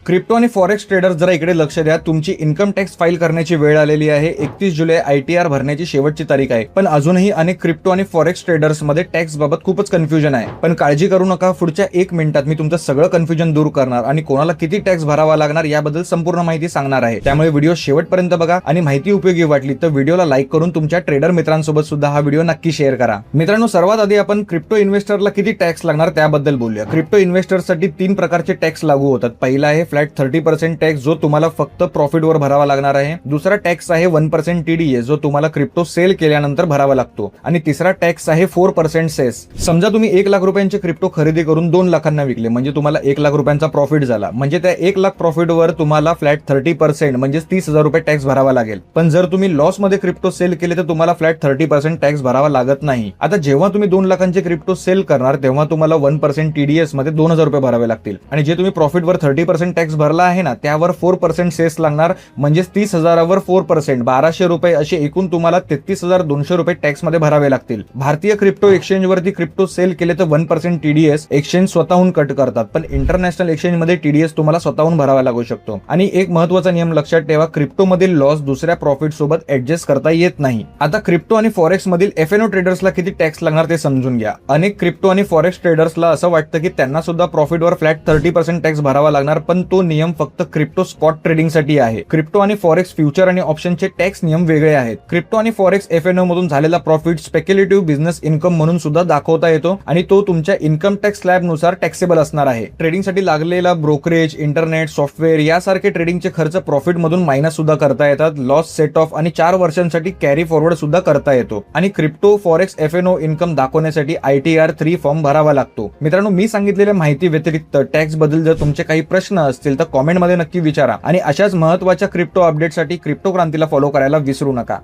Crypto आणि forex traders जरा इकडे लक्ष द्या. तुमची इन्कम टॅक्स फाईल करण्याची वेळ आलेली आहे. 31 जुलै ITR भरण्याची शेवटची तारीख आहे. पण अजूनही अनेक क्रिप्टो आणि फॉरेक्स ट्रेडर्स मध्ये टॅक्स बाबत खूपच कन्फ्युजन आहे. पण काळजी करू नका, पुढच्या 1 मिनिटात मी तुमचं सगळं कन्फ्युजन दूर करणार आणि कोणाला किती टॅक्स भरावा लागणार याबद्दल संपूर्ण माहिती सांगणार आहे. त्यामुळे व्हिडिओ शेवटपर्यंत बघा आणि माहिती उपयोगी वाटली तर व्हिडिओला लाईक करून तुमच्या ट्रेडर मित्रांसोबत सुद्धा हा व्हिडिओ नक्की शेअर करा. मित्रांनो, सर्वात आधी आपण क्रिप्टो इन्व्हेस्टरला किती टॅक्स लागणार त्याबद्दल बोलूया. क्रिप्टो इन्व्हेस्टरसाठी 3 प्रकारचे टॅक्स लागू होतात. पहिला आहे फ्लॅट 30% टॅक्स, जो तुम्हाला फक्त प्रॉफिटवर भरावा लागणार आहे. दुसरा टॅक्स आहे 1% TDS, जो तुम्हाला क्रिप्टो सेल केल्यानंतर भरावा लागतो. आणि तिसरा टॅक्स आहे 4% सेस. समजा तुम्ही 1 लाख रुपयांचे क्रिप्टो खरेदी करून 2 लाखांना विकले, म्हणजे तुम्हाला 1 लाख रुपयांचा प्रॉफिट झाला. म्हणजे त्या 1 लाख प्रॉफिटवर तुम्हाला फ्लॅट 30% म्हणजे 30,000 रुपये टॅक्स भरावा लागेल. पण जर तुम्ही लॉस मध्ये क्रिप्टो सेल केले तर तुम्हाला फ्लॅट 30% टॅक्स भरावा लागत नाही. आता जेव्हा तुम्ही 2 लाखांचे क्रिप्टो सेल करणार तेव्हा तुम्हाला 1% TDS मध्ये 2,000 रुपये भरावे लागतील. आणि जे तुम्ही प्रॉफिटवर 30% टॅक्स भरला आहे ना, त्यावर 4% सेस लागणार. म्हणजे 30,000वर 4% 1,200 रुपये असे एकूण तुम्हाला 33,200 रुपये टॅक्स मध्ये भरावे लागतील. भारतीय क्रिप्टो एक्सचेंज वरती क्रिप्टो सेल केले तर 1% TDS एक्सचेंज स्वतःहून कट करतात. पण इंटरनॅशनल एक्सचेंज मध्ये TDS तुम्हाला स्वतःहून भरावा लागू शकतो. आणि एक महत्त्वाचा नियम लक्षात ठेवा, क्रिप्टो मधील लॉस दुसऱ्या प्रॉफिट सोबत ऍडजस्ट करता येत नाही. आता क्रिप्टो आणि फॉरेक्स मधील FNO ट्रेडर्सला किती टॅक्स लागणार ते समजून घ्या. अनेक क्रिप्टो आणि फॉरेक्स ट्रेडर्सला असं वाटतं की त्यांना सुद्धा प्रॉफिटवर फ्लॅट 30% टॅक्स भरावा लागणार, पण तो नियम फक्त क्रिप्टो स्पॉट ट्रेडिंग साठी आहे. क्रिप्टो आणि फॉरेक्स फ्युचर आणि ऑप्शनचे टॅक्स नियम वेगळे आहेत. क्रिप्टो आणि फॉरेक्स FNO मधून झालेला प्रॉफिट स्पेक्युलेटिव्ह बिझनेस इन्कम म्हणून सुद्धा दाखवता येतो आणि तो तुमच्या इन्कम टॅक्स स्लॅब नुसार टॅक्सेबल असणार आहे. ट्रेडिंगसाठी लागलेला ब्रोकरेज, इंटरनेट, सॉफ्टवेअर यासारखे ट्रेडिंगचे खर्च प्रॉफिट मधून मायनस सुद्धा करता येतात. लॉस सेट ऑफ आणि 4 वर्षांसाठी कॅरी फॉरवर्ड सुद्धा करता येतो. आणि क्रिप्टो फॉरेक्स FNO इन्कम दाखवण्यासाठी ITR 3 फॉर्म भरावा लागतो. मित्रांनो, मी सांगितलेल्या माहिती व्यतिरिक्त टॅक्स बद्दल जर तुमचे काही प्रश्न असतील तर कॉमेंट मध्ये नक्की विचारा. आणि अशाच महत्त्वाच्या क्रिप्टो अपडेटसाठी क्रिप्टो क्रांतीला फॉलो करायला विसरू नका.